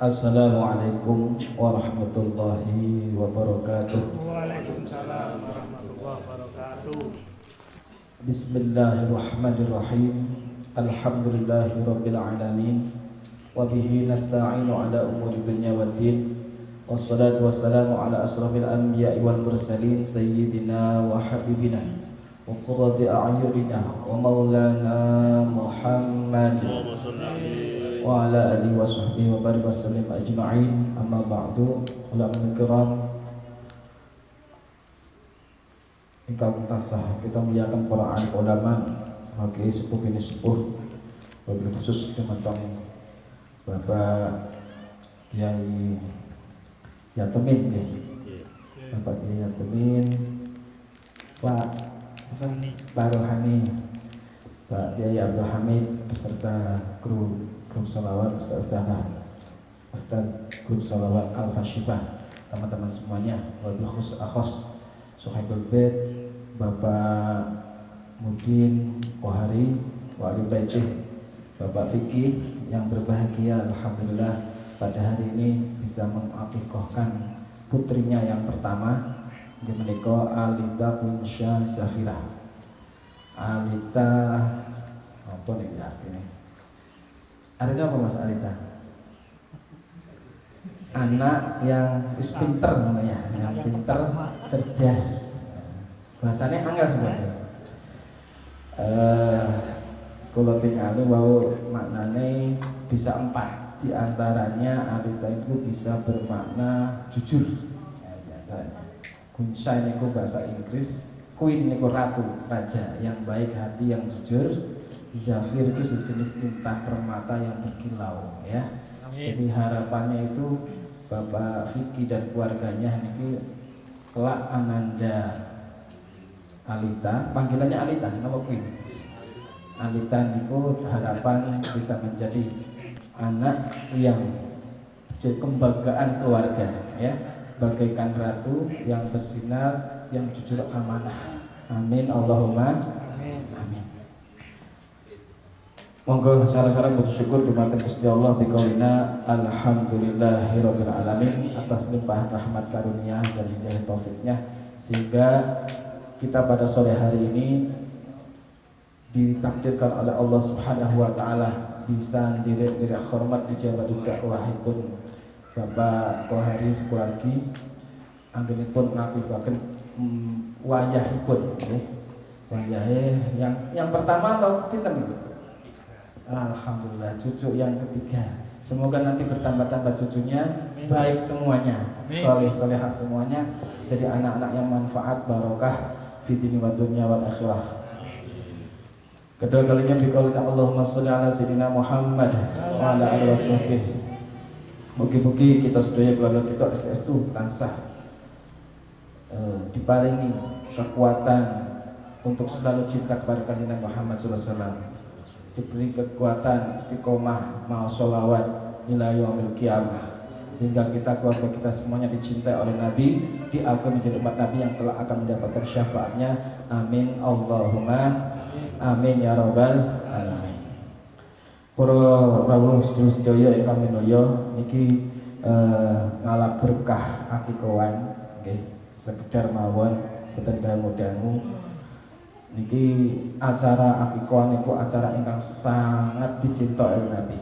Assalamualaikum warahmatullahi wabarakatuh. Waalaikumsalam warahmatullahi wabarakatuh. Bismillahirrahmanirrahim. Alhamdulillahi rabbil alamin. Wabihi nasta'inu ala umuri dunya waddin. Wassalatu wassalamu ala asrafil anbiya'i wal mursalin sayyidina wa habibina wa qurrati a'yunina wa maulana Muhammad wa ala alihi wa sahbihi wa barik wa sallim ajma'in. Amma ba'du. Ulama kiram ingkang tansah kita muliakan para alim ulama bagi sepuh ini sepuh, wabil khusus teman-teman Bapak Kiai Yatemin ya. Bapak Kiai Yatemin, Pak Rohani, Pak Kiai Abdul Hamid beserta kru salawat, Ustaz grup salawat Al-Fashifah, teman-teman semuanya, wabil khusus akhos Suhaibul Bait, Bapak Mudin Kohari, Wali Baitih, Bapak Fikih yang berbahagia. Alhamdulillah pada hari ini bisa mengakikahkan putrinya yang pertama, di menika Alita Punsya Zafira. Alita apa nih artinya? Artinya apa Mas Alita? Anak yang pinter namanya, yang pinter, cerdas. Bahasanya angel sebenarnya. Kalau tinggal wow maknanya bisa 4. Di antaranya Alita itu bisa bermakna jujur. Kunsha ini bahasa Inggris, Queen ini ratu, raja yang baik hati, yang jujur. Zafir itu sejenis lintah permata yang berkilau ya. Jadi harapannya itu Bapak Vicky dan keluarganya ini kelak Ananda Alita, panggilannya Alita, nama Queen. Alita niku harapan bisa menjadi anak yang jadi kebanggaan keluarga ya, bagaikan ratu yang bersinar, yang jujur amanah. Amin Allahumma amin. Monggo sareng-sareng bersyukur dumateng Gusti Allah biqaulina alhamdulillahirabbil alamin atas limpahan rahmat karunia dan hidayah taufiknya sehingga kita pada sore hari ini ditakdirkan oleh Allah Subhanahu wa taala bisa direk hormat dijabatul dakwahipun Bapak Kohari sekeluargi anggenipun ngakibaken wayahipun nggih. Wayahe yang pertama atau pinten? Alhamdulillah cucu yang ketiga. Semoga nanti bertambah-tambah cucunya, baik semuanya, soleh-solehah semuanya, jadi anak-anak yang manfaat barokah fitini wa dunya wal akhirah. Kedua kalinya biqaulina Allahumma sholli ala sayyidina Muhammad wa ala alihi washabbihi. Mugi-mugi kita sedaya keluarga kita STS tansah diparingi kekuatan untuk selalu cinta kepada kanjeng Muhammad sallallahu alaihi wasallam, diberi kekuatan istiqomah mau sholawat ila yaumil qiyamah sehingga kita keluarga kita semuanya dicintai oleh Nabi, diakui menjadi umat Nabi yang telah akan mendapatkan syafaatnya. Amin Allahumma amin ya rabbal alamin. Para rawuh sedaya ingkang minulya niki ngalap berkah akikahan nggih, sekedar mawon boten dangu-dangu. Niki acara akikah niku acara ingkang sangat dicintai oleh Nabi.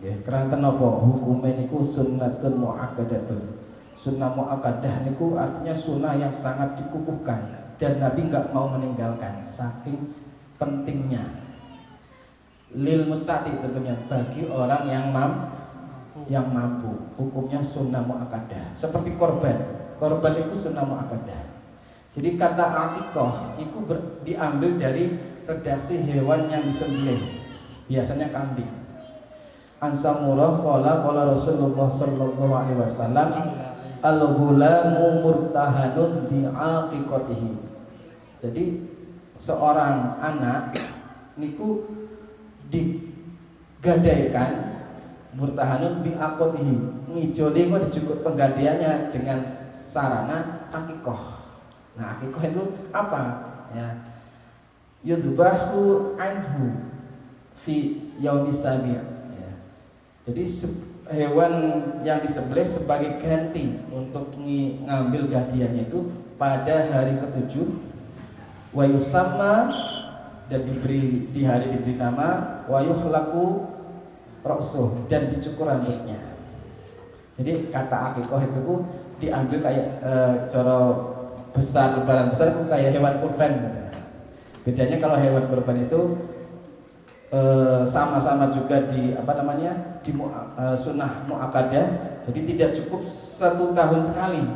Nggih, keranten napa? Hukume niku sunnatun muakkadatun. Sunnah muakkadah niku artinya sunnah yang sangat dikukuhkan dan Nabi enggak mau meninggalkan saking pentingnya. Lil mustati tentunya bagi orang yang mampu. Hukumnya sunnah muakkadah. Seperti korban itu sunnah muakkadah. Jadi kata atikah itu diambil dari redaksi hewan yang disembelih, biasanya kambing. An Samurah qala Rasulullah sallallahu alaihi wasallam al-ghulamu murtahanun bi aqiqatihi. Jadi seorang anak niku digadaikan murtahanun bi aqiqatihi, ngijoli kok dijukut penggadaiannya dengan sarana akikah. Nah, akikah itu apa? Ya. Yudbahu anhu fi yaumis sabi'. Ya. Jadi hewan yang disembelih sebagai ganti untuk ngambil hadiahnya itu pada hari ketujuh, wa yusamma, dan di hari diberi nama, wa yuhlaku ra'suh, dan dicukur rambutnya. Jadi kata akikoh itu diambil kayak cara besar, lebaran besar itu kayak hewan kurban gitu. Bedanya kalau hewan kurban itu sama-sama juga di sunnah muakkadah. Jadi tidak cukup 1 tahun sekali,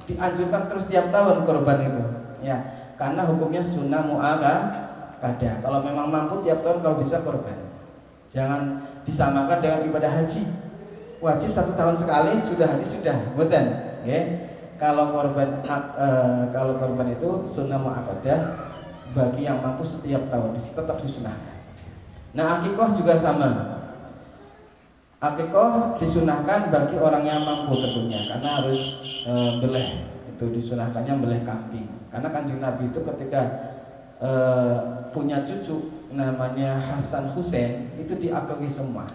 dianjurkan terus tiap tahun kurban itu ya, karena hukumnya sunnah muakkadah. Kalau memang mampu tiap tahun kalau bisa kurban. Jangan disamakan dengan ibadah haji, wajib 1 tahun sekali, sudah haji sudah boten ya. Kalau korban itu sunnah muakkadah, bagi yang mampu setiap tahun tetap disunahkan. Nah, akikoh juga sama. Akikoh disunahkan bagi orang yang mampu tentunya, karena harus beleh, itu disunahkannya beleh kambing. Karena Kanjeng Nabi itu ketika punya cucu namanya Hasan Husain itu diakui semua.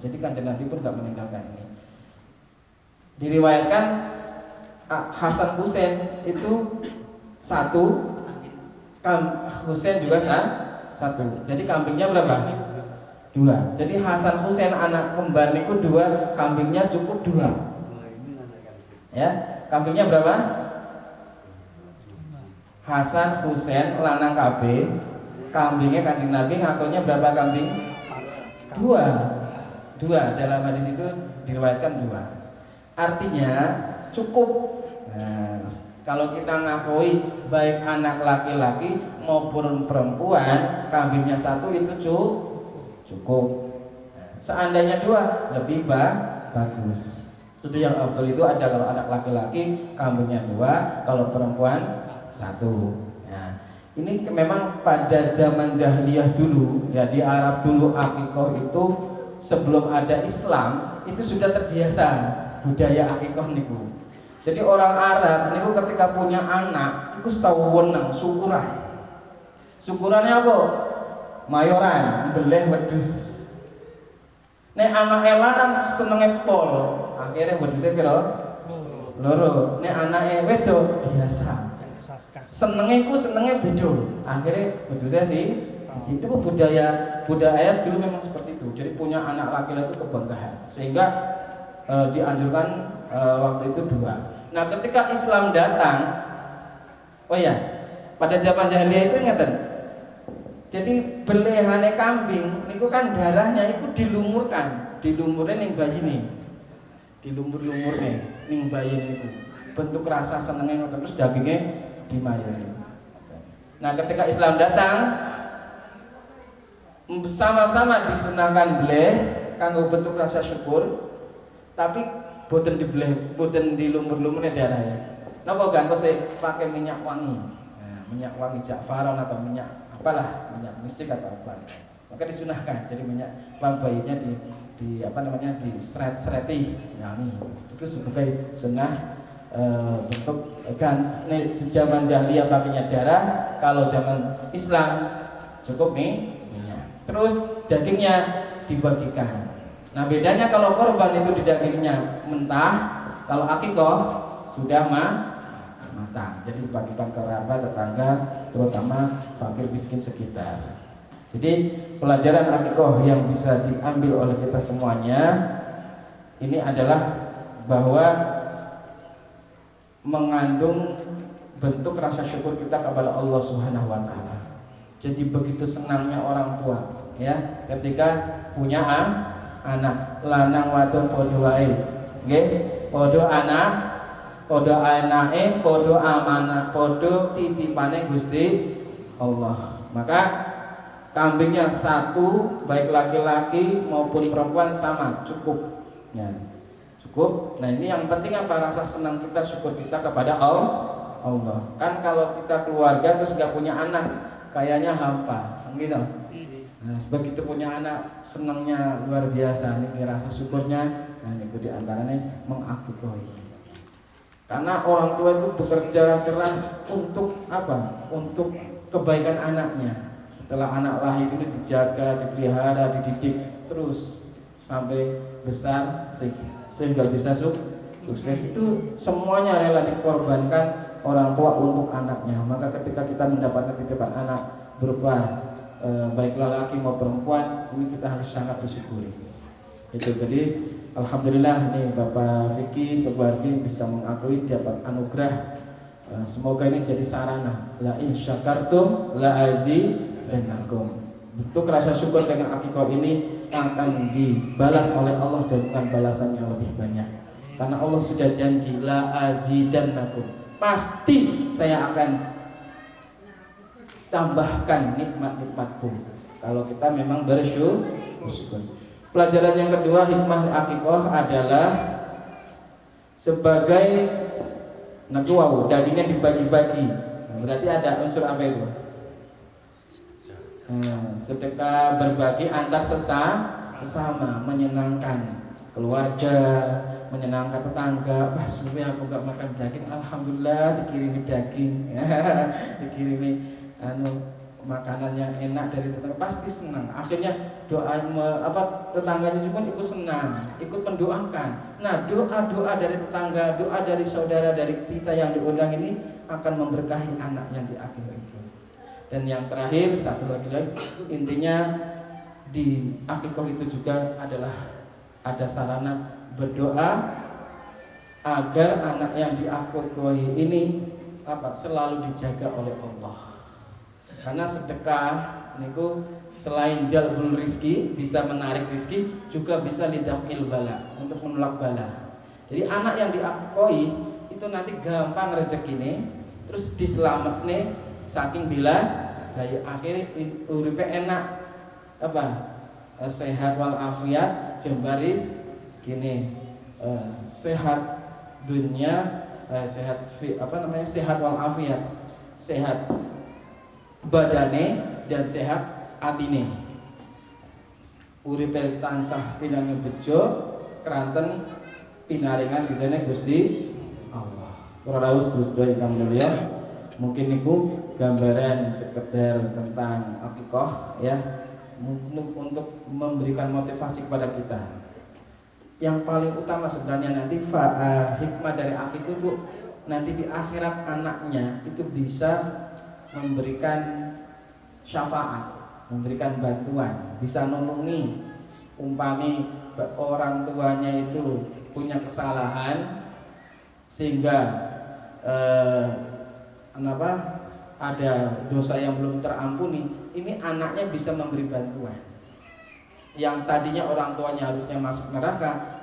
Jadi Kanjeng Nabi pun gak meninggalkan ini. Diriwayatkan Hasan Husain itu 1, Husain juga 1. Jadi kambingnya berapa? 2. Jadi Hasan Husain anak kembar niku 2, kambingnya cukup 2. Ya, kambingnya berapa? Hasan Husain lanang KB, kambingnya Kanjeng Nabi ngakunya berapa kambing? 2. Dalam hadis itu diriwayatkan 2. Artinya cukup. Nah, kalau kita ngakui baik anak laki-laki maupun perempuan, kambingnya 1 itu cukup. Seandainya 2 lebih bagus. Jadi yang afdal itu ada kalau anak laki-laki kambingnya 2, kalau perempuan 1. Nah, ini memang pada zaman jahiliyah dulu ya, di Arab dulu akikoh itu sebelum ada Islam itu sudah terbiasa budaya akikoh niku. Jadi orang Arab niku ketika punya anak iku saweneng syukuran. Syukurannya apa? Mayoran, beleh wedhus. Nek anake lanang senenge pol, akhirnya wedhuse pira? Loro. Nek anake wedok biasa. Senenge beda. Akhirnya wedhuse siji. Itu budaya dulu memang seperti itu. Jadi punya anak laki-laki itu kebanggaan. Sehingga dianjurkan waktu itu 2. Nah, ketika Islam datang, pada zaman jahiliyah itu ngeten. Jadi belehane kambing niku kan darahnya itu dilumurne ning bayine. Dilumur-lumurne ning bayine niku. Bentuk rasa senenge ngoten, terus dagingnya dimayoni. Nah, ketika Islam datang sama-sama disunahkan beleh kanggo bentuk rasa syukur, tapi boten dibeleh, boten dilumur-lumurne darahnya. Napa gantos pakai minyak wangi. Nah, minyak wangi Ja'faron atau minyak apalah, minyak misik atau apa. Maka disunahkan. Jadi minyak bayinya di seret-sereti wangi. Itu sebagai sunnah bentuk zaman jahiliyah pakainya darah, kalau zaman Islam cukup minyak. Terus dagingnya dibagikan. Nah, bedanya kalau korban itu di dagingnya mentah, kalau akikoh sudah matang. Jadi dibagikan ke kerabat, tetangga, terutama fakir miskin sekitar. Jadi pelajaran akikoh yang bisa diambil oleh kita semuanya ini adalah bahwa mengandung bentuk rasa syukur kita kepada Allah Subhanahu wa taala. Jadi begitu senangnya orang tua ya ketika punya anak lanang wadon padha wae. Nggih, padha anake, padha amanah, padha titipane Gusti Allah. Maka kambingnya 1 baik laki-laki maupun perempuan sama, cukup. Ya. Cukup. Nah, ini yang penting apa? Rasa senang kita, syukur kita kepada Allah. Kan kalau kita keluarga terus nggak punya anak, kayaknya hampa, gitu. Nah, begitu punya anak, senangnya luar biasa. Ini rasa syukurnya. Nah, ini diantaranya mengakikoi. Karena orang tua itu bekerja keras untuk apa? Untuk kebaikan anaknya. Setelah anak lahir itu dijaga, dipelihara, dididik terus sampai besar sehingga bisa sukses, itu semuanya rela dikorbankan orang tua untuk anaknya. Maka ketika kita mendapatkan titipan anak berupa baik lelaki maupun perempuan, ini kita harus sangat bersyukuri. Itu jadi alhamdulillah nih Bapak Vicky sekeluarga bisa mengakui dapat anugerah. Semoga ini jadi sarana la in syakartum la azidannakum. Bentuk rasa syukur dengan akikah ini akan dibalas oleh Allah dengan balasan yang lebih banyak. Karena Allah sudah janji la azidannakum, pasti saya akan tambahkan nikmat-nikmatku kalau kita memang bersyukur. Pelajaran yang kedua, hikmah akikah adalah sebagai negwau, dagingnya dibagi-bagi. Berarti ada unsur apa itu? Sedekah berbagi antar sesama, menyenangkan keluarga, menyenangkan tetangga. Wah, sebenarnya aku gak makan daging, alhamdulillah dikirimi daging, dikirimi makanan yang enak dari tetangga, pasti senang. Akhirnya tetangganya juga ikut senang, ikut mendoakan. Nah, doa dari tetangga, doa dari saudara, dari kita yang diundang ini akan memberkahi anak yang diakikah itu. Dan yang terakhir, satu lagi, intinya di akikah itu juga adalah ada sarana berdoa agar anak yang diakikahi ini selalu dijaga oleh Allah. Karena sedekah niku selain jalbul rizki, bisa menarik rizki, juga bisa lidaf'il bala, untuk menolak bala. Jadi anak yang diakikahi itu nanti gampang rezekine, terus diselametne saking bila daya akhirnya uripe enak sehat walafiat jembaris gini, sehat dunia, sehat sehat walafiat, sehat badane dan sehat atine. Uripe tansah pinange bejo, kranten pinaringan ridane Gusti Allah. Para rawuh sedaya ingkang mulya, mungkin niku gambaran sekedar tentang akikah ya, untuk memberikan motivasi kepada kita. Yang paling utama sebenarnya nanti hikmah dari akikah itu nanti di akhirat anaknya itu bisa memberikan syafaat, memberikan bantuan, bisa nolongi. Umpami orang tuanya itu punya kesalahan sehingga ada dosa yang belum terampuni, ini anaknya bisa memberi bantuan. Yang tadinya orang tuanya harusnya masuk neraka,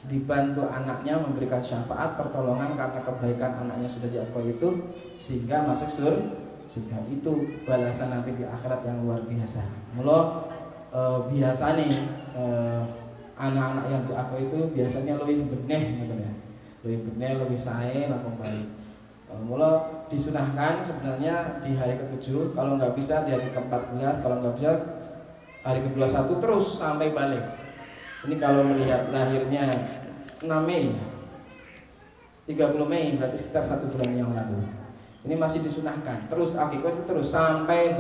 dibantu anaknya memberikan syafaat, pertolongan karena kebaikan anaknya sudah diakui itu, sehingga masuk surga. Itu balasan nanti di akhirat yang luar biasa. Mula biasa nih anak-anak yang diakui itu biasanya lebih benih gitu ya, lebih benih, lebih sae, lapang baik. Mula disunahkan sebenarnya di hari ke-7, kalau nggak bisa di hari ke-14, kalau nggak bisa hari ke-21 terus sampai balik. Ini kalau melihat lahirnya 6 Mei 30 Mei berarti sekitar 1 bulan yang lalu. Ini masih disunahkan. Terus akikah itu terus sampai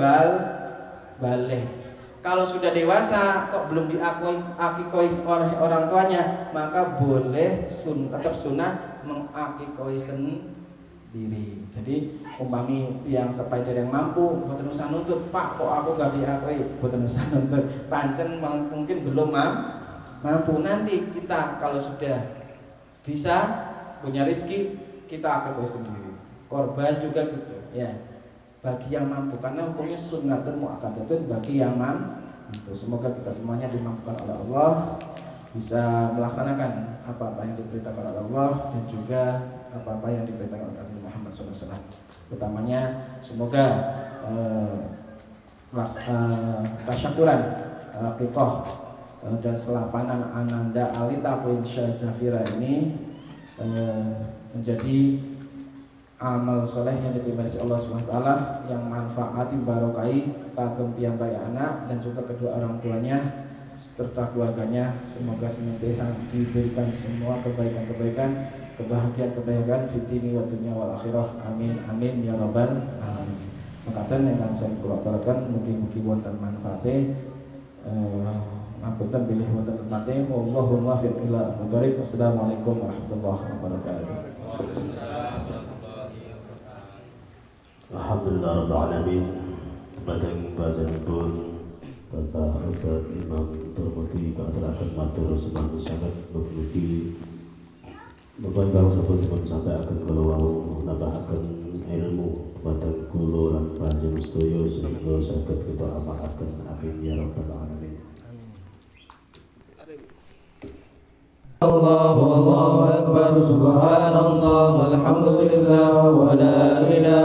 balik. Kalau sudah dewasa kok belum diakui akikah oleh orang tuanya, maka boleh tetap sunnah mengakikah sendiri. Jadi umpami yang spider yang mampu boten usah nuntut, Pak kok aku gak diakui, boten usah nuntut. Pancen mungkin belum mampu. Nanti kita kalau sudah bisa punya rezeki, kita akikah sendiri. Korban juga gitu ya, bagi yang mampu, karena hukumnya sunnatun muakkadatun bagi yang mampu. Semoga kita semuanya dimampukan oleh Allah, bisa melaksanakan apa-apa yang diperintahkan oleh Allah dan juga apa-apa yang diperintahkan oleh Nabi Muhammad SAW. Utamanya semoga tasyakuran akikah dan selapanan Ananda Alita Queen Syazafira ini menjadi amal soleh yang diterima dari Allah SWT, yang manfaati barokai kagem piyambak anak dan juga kedua orang tuanya serta keluarganya. Semoga senantiasa diberikan semua kebaikan-kebaikan, kebahagiaan-kebahagiaan fitini wa dunya wal akhirah. Amin amin ya rabbal alamin. mekaten ingkang saya kula aturaken mugi-mugi wonten manfaate. Ngapunten bilih wonten tempate. Wallahu muwaffiq ila aqwamit thoriq. Wassalamualaikum warahmatullahi wabarakatuh. Alhamdulillah Rabbil Alamin. Bacaan pun Bapak Ustaz Imam terhormati keaturakan matur semangat sangat bermugi Bapak Ibu sahabat sampai akan kalau nabahaken ilmu kepada kulo lan panjenengan sedaya sehingga saged kita amalaken amin ya rabbal alamin. Allahu Akbar, subhanallah, walhamdulillah, wa la ilaha